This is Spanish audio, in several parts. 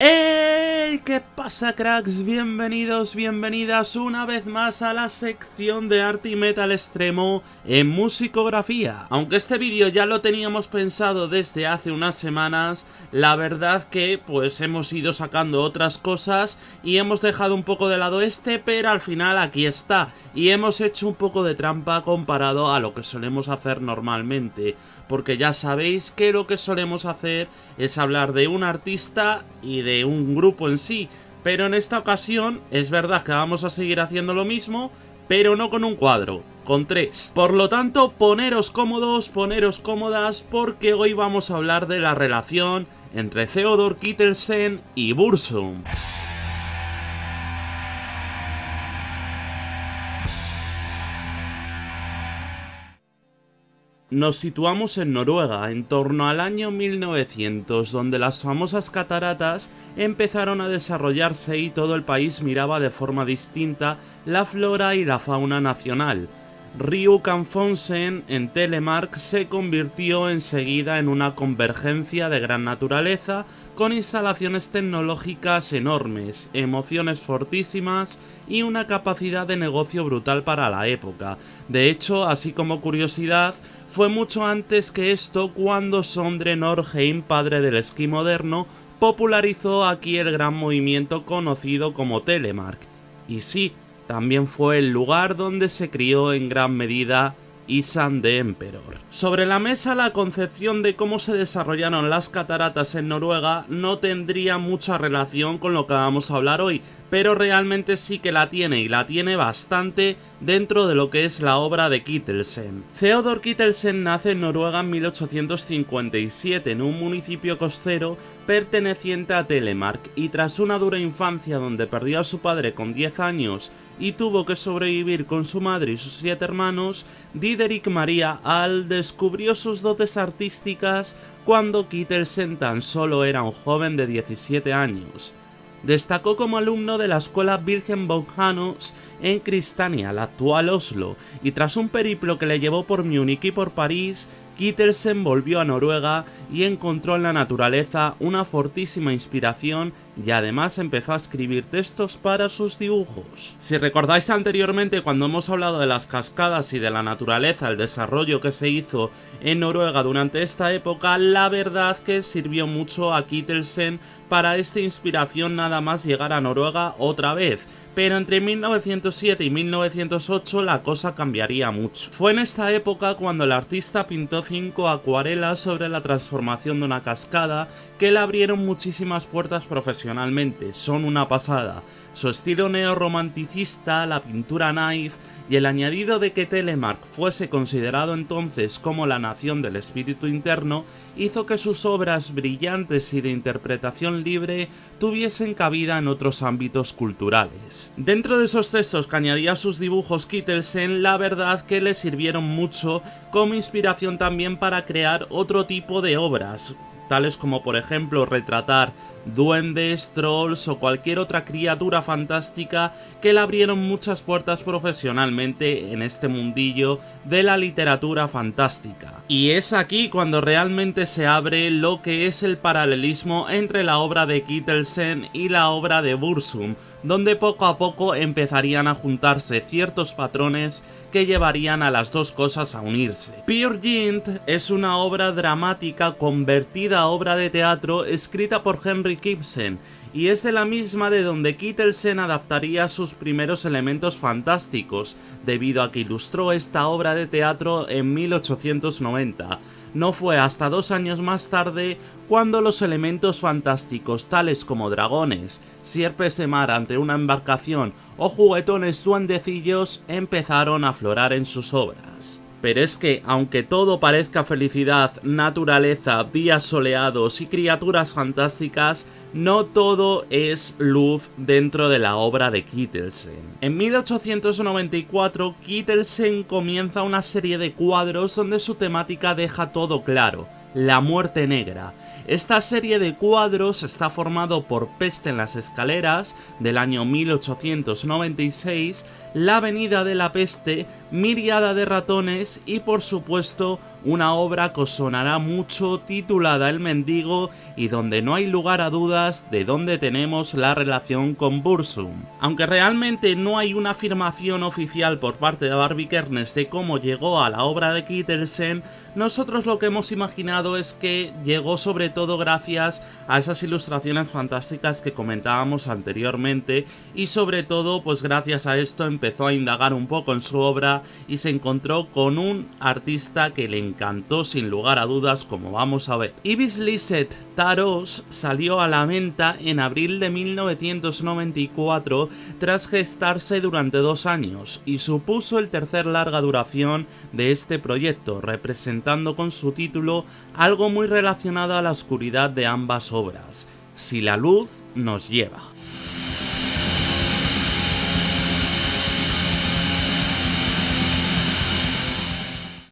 ¡Hey! ¿Qué pasa, cracks? Bienvenidos, bienvenidas una vez más a la sección de arte y metal extremo en musicografía. Aunque este vídeo ya lo teníamos pensado desde hace unas semanas, la verdad que pues hemos ido sacando otras cosas y hemos dejado un poco de lado pero al final aquí está. Y hemos hecho un poco de trampa comparado a lo que solemos hacer normalmente, porque ya sabéis que lo que solemos hacer es hablar de un artista y de un grupo en sí, pero en esta ocasión es verdad que vamos a seguir haciendo lo mismo, pero no con un cuadro, con tres. Por lo tanto, poneros cómodos, poneros cómodas, porque hoy vamos a hablar de la relación entre Theodor Kittelsen y Burzum. Nos situamos en Noruega, en torno al año 1900, donde las famosas cataratas empezaron a desarrollarse y todo el país miraba de forma distinta la flora y la fauna nacional. Rjukan-Fonsen, en Telemark, se convirtió enseguida en una convergencia de gran naturaleza, con instalaciones tecnológicas enormes, emociones fortísimas y una capacidad de negocio brutal para la época. De hecho, así como curiosidad, fue mucho antes que esto cuando Sondre Norheim, padre del esquí moderno, popularizó aquí el gran movimiento conocido como Telemark. Y sí, también fue el lugar donde se crió en gran medida Isan the Emperor. Sobre la mesa, la concepción de cómo se desarrollaron las cataratas en Noruega no tendría mucha relación con lo que vamos a hablar hoy, pero realmente sí que la tiene, y la tiene bastante dentro de lo que es la obra de Kittelsen. Theodor Kittelsen nace en Noruega en 1857 en un municipio costero perteneciente a Telemark, y tras una dura infancia donde perdió a su padre con 10 años y tuvo que sobrevivir con su madre y sus 7 hermanos, Diderik Maria Ahl descubrió sus dotes artísticas cuando Kittelsen tan solo era un joven de 17 años. Destacó como alumno de la escuela Wilhelm von Hanus en Cristania, la actual Oslo, y tras un periplo que le llevó por Múnich y por París, Kittelsen volvió a Noruega y encontró en la naturaleza una fortísima inspiración, y además empezó a escribir textos para sus dibujos. Si recordáis anteriormente, cuando hemos hablado de las cascadas y de la naturaleza, el desarrollo que se hizo en Noruega durante esta época, la verdad que sirvió mucho a Kittelsen para esta inspiración nada más llegar a Noruega otra vez. Pero entre 1907 y 1908 la cosa cambiaría mucho. Fue en esta época cuando el artista pintó 5 acuarelas sobre la transformación de una cascada que le abrieron muchísimas puertas profesionalmente. Son una pasada. Su estilo neorromanticista, la pintura naif y el añadido de que Telemark fuese considerado entonces como la nación del espíritu interno hizo que sus obras brillantes y de interpretación libre tuviesen cabida en otros ámbitos culturales. Dentro de esos textos que añadía a sus dibujos Kittelsen, la verdad que le sirvieron mucho como inspiración también para crear otro tipo de obras, tales como por ejemplo retratar duendes, trolls o cualquier otra criatura fantástica que le abrieron muchas puertas profesionalmente en este mundillo de la literatura fantástica. Y es aquí cuando realmente se abre lo que es el paralelismo entre la obra de Kittelsen y la obra de Burzum, donde poco a poco empezarían a juntarse ciertos patrones que llevarían a las dos cosas a unirse. Peer Gynt es una obra dramática convertida a obra de teatro escrita por Henrik Ibsen, y es de la misma de donde Kittelsen adaptaría sus primeros elementos fantásticos, debido a que ilustró esta obra de teatro en 1890. No fue hasta 2 años más tarde cuando los elementos fantásticos tales como dragones, sierpes de mar ante una embarcación o juguetones duendecillos empezaron a aflorar en sus obras. Pero es que, aunque todo parezca felicidad, naturaleza, días soleados y criaturas fantásticas, no todo es luz dentro de la obra de Kittelsen. En 1894, Kittelsen comienza una serie de cuadros donde su temática deja todo claro: la muerte negra. Esta serie de cuadros está formado por Peste en las escaleras, del año 1896, la venida de la peste, Miriada de ratones y por supuesto una obra que os sonará mucho titulada El mendigo y donde no hay lugar a dudas de dónde tenemos la relación con Burzum. Aunque realmente no hay una afirmación oficial por parte de Barbie Kernes de cómo llegó a la obra de Kittelsen, nosotros lo que hemos imaginado es que llegó sobre todo gracias a esas ilustraciones fantásticas que comentábamos anteriormente y sobre todo pues gracias a esto empezó a indagar un poco en su obra y se encontró con un artista que le encantó sin lugar a dudas, como vamos a ver. Ibis Lisset Taros salió a la venta en abril de 1994 tras gestarse durante 2 años y supuso el tercer larga duración de este proyecto, representando con su título algo muy relacionado a la oscuridad de ambas obras, Si la luz nos lleva.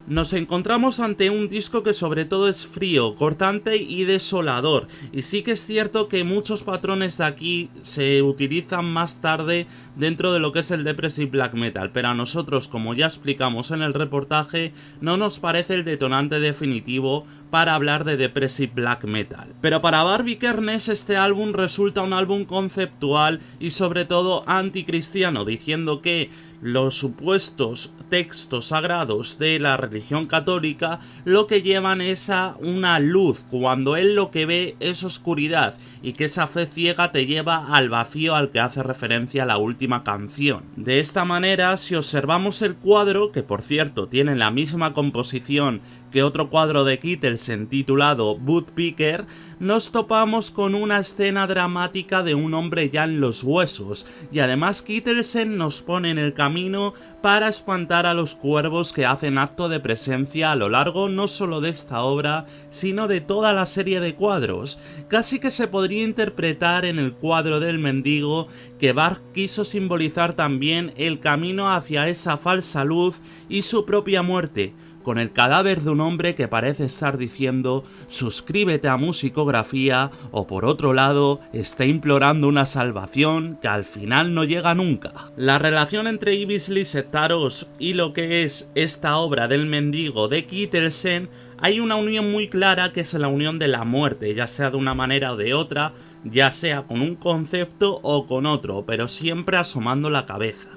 Nos encontramos ante un disco que sobre todo es frío, cortante y desolador, y sí que es cierto que muchos patrones de aquí se utilizan más tarde dentro de lo que es el Depressive Black Metal, pero a nosotros, como ya explicamos en el reportaje, no nos parece el detonante definitivo para hablar de Depressive Black Metal. Pero para Barbie Kernes este álbum resulta un álbum conceptual y sobre todo anticristiano, diciendo que los supuestos textos sagrados de la religión católica lo que llevan es a una luz, cuando él lo que ve es oscuridad, y que esa fe ciega te lleva al vacío al que hace referencia la última canción. De esta manera, si observamos el cuadro, que por cierto tiene la misma composición que otro cuadro de Kittelsen titulado Woodpecker, nos topamos con una escena dramática de un hombre ya en los huesos, y además Kittelsen nos pone en el camino para espantar a los cuervos que hacen acto de presencia a lo largo no solo de esta obra, sino de toda la serie de cuadros. Casi que se podría interpretar en el cuadro del mendigo que Bach quiso simbolizar también el camino hacia esa falsa luz y su propia muerte, con el cadáver de un hombre que parece estar diciendo suscríbete a Musicografía, o por otro lado está implorando una salvación que al final no llega nunca. La relación entre Ibis Lisset Taros y lo que es esta obra del mendigo de Kittelsen, hay una unión muy clara que es la unión de la muerte, ya sea de una manera o de otra, ya sea con un concepto o con otro, pero siempre asomando la cabeza.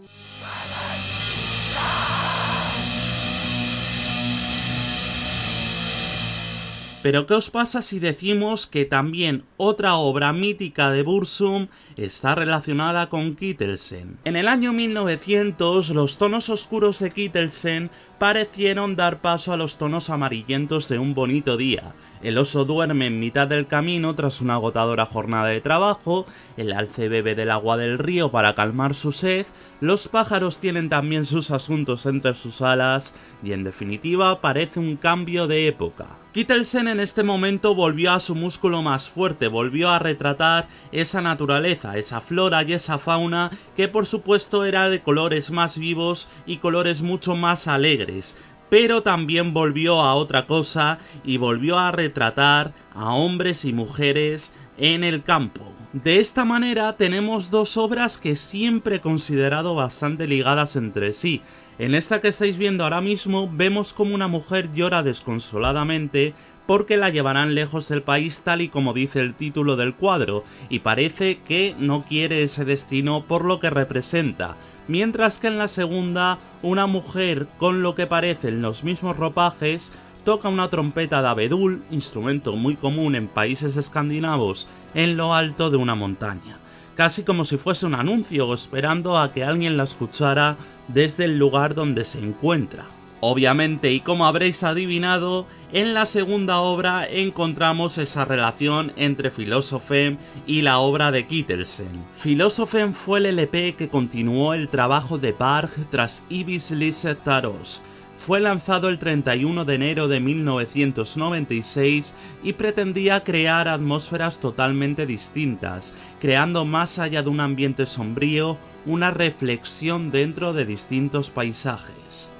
Pero ¿qué os pasa si decimos que también otra obra mítica de Burzum está relacionada con Kittelsen? En el año 1900 los tonos oscuros de Kittelsen parecieron dar paso a los tonos amarillentos de Un bonito día. El oso duerme en mitad del camino tras una agotadora jornada de trabajo, el alce bebe del agua del río para calmar su sed, los pájaros tienen también sus asuntos entre sus alas y en definitiva parece un cambio de época. Kittelsen en este momento volvió a su músculo más fuerte, volvió a retratar esa naturaleza, esa flora y esa fauna que por supuesto era de colores más vivos y colores mucho más alegres. Pero también volvió a otra cosa y volvió a retratar a hombres y mujeres en el campo. De esta manera tenemos dos obras que siempre he considerado bastante ligadas entre sí. En esta que estáis viendo ahora mismo vemos como una mujer llora desconsoladamente porque la llevarán lejos del país tal y como dice el título del cuadro, y parece que no quiere ese destino por lo que representa. Mientras que en la segunda, una mujer con lo que parecen los mismos ropajes toca una trompeta de abedul, instrumento muy común en países escandinavos, en lo alto de una montaña. Casi como si fuese un anuncio, esperando a que alguien la escuchara desde el lugar donde se encuentra. Obviamente, y como habréis adivinado, en la segunda obra encontramos esa relación entre Philosophem y la obra de Kittelsen. Philosophem fue el LP que continuó el trabajo de Bach tras Ibis Lisset Taros. Fue lanzado el 31 de enero de 1996 y pretendía crear atmósferas totalmente distintas, creando más allá de un ambiente sombrío, una reflexión dentro de distintos paisajes.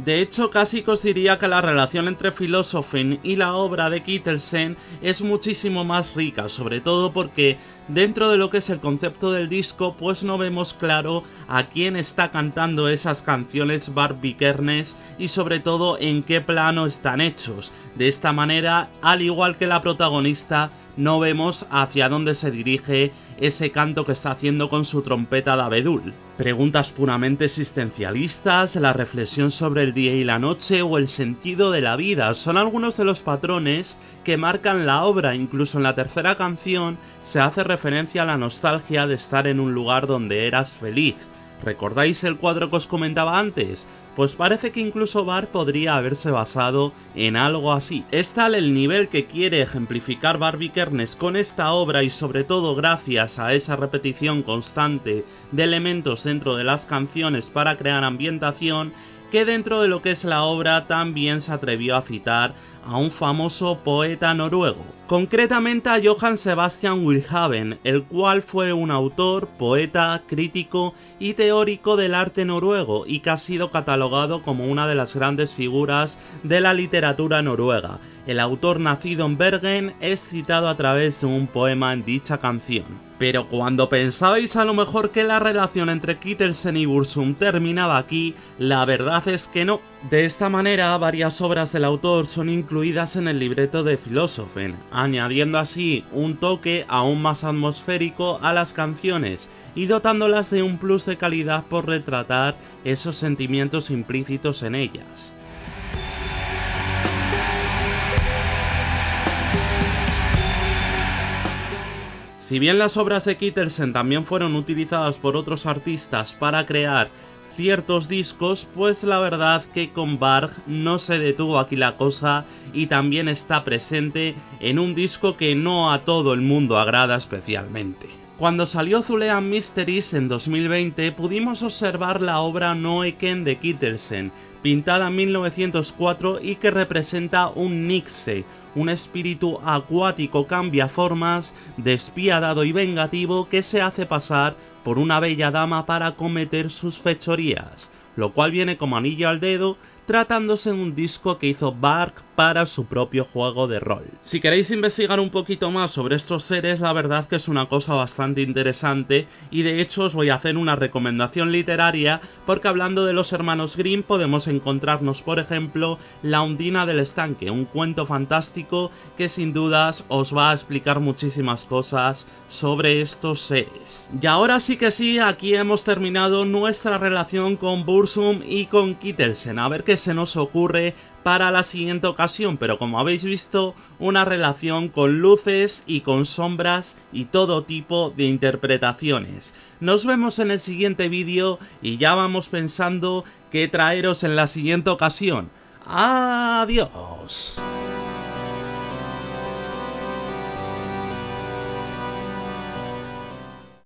De hecho, casi que os diría que la relación entre Philosophin y la obra de Kittelsen es muchísimo más rica, sobre todo porque dentro de lo que es el concepto del disco, pues no vemos claro a quién está cantando esas canciones Bart Vikernes y sobre todo en qué plano están hechos. De esta manera, al igual que la protagonista, no vemos hacia dónde se dirige ese canto que está haciendo con su trompeta de abedul. Preguntas puramente existencialistas, la reflexión sobre el día y la noche o el sentido de la vida son algunos de los patrones que marcan la obra. Incluso en la tercera canción se hace referencia a la nostalgia de estar en un lugar donde eras feliz. ¿Recordáis el cuadro que os comentaba antes? Pues parece que incluso Bart podría haberse basado en algo así. Es tal el nivel que quiere ejemplificar Bart Vikernes con esta obra y sobre todo gracias a esa repetición constante de elementos dentro de las canciones para crear ambientación, que dentro de lo que es la obra también se atrevió a citar a un famoso poeta noruego, concretamente a Johann Sebastian Welhaven, el cual fue un autor, poeta, crítico y teórico del arte noruego y que ha sido catalogado como una de las grandes figuras de la literatura noruega. El autor, nacido en Bergen, es citado a través de un poema en dicha canción. Pero cuando pensabais a lo mejor que la relación entre Kittelsen y Burzum terminaba aquí, la verdad es que no. De esta manera, varias obras del autor son incluidas en el libreto de Philosophin, añadiendo así un toque aún más atmosférico a las canciones y dotándolas de un plus de calidad por retratar esos sentimientos implícitos en ellas. Si bien las obras de Kittelsen también fueron utilizadas por otros artistas para crear ciertos discos, pues la verdad que con Varg no se detuvo aquí la cosa y también está presente en un disco que no a todo el mundo agrada especialmente. Cuando salió Thulean Mysteries en 2020 pudimos observar la obra Noeken de Kittelsen, pintada en 1904 y que representa un Nixe, un espíritu acuático cambiaformas, despiadado y vengativo que se hace pasar por una bella dama para cometer sus fechorías, lo cual viene como anillo al dedo tratándose de un disco que hizo Varg para su propio juego de rol. Si queréis investigar un poquito más sobre estos seres, la verdad que es una cosa bastante interesante y de hecho os voy a hacer una recomendación literaria porque hablando de los hermanos Grimm podemos encontrarnos por ejemplo La Undina del Estanque, un cuento fantástico que sin dudas os va a explicar muchísimas cosas sobre estos seres. Y ahora sí que sí, aquí hemos terminado nuestra relación con Burzum y con Kittelsen, a ver qué se nos ocurre para la siguiente ocasión, pero como habéis visto, una relación con luces y con sombras y todo tipo de interpretaciones. Nos vemos en el siguiente vídeo y ya vamos pensando qué traeros en la siguiente ocasión. ¡Adiós!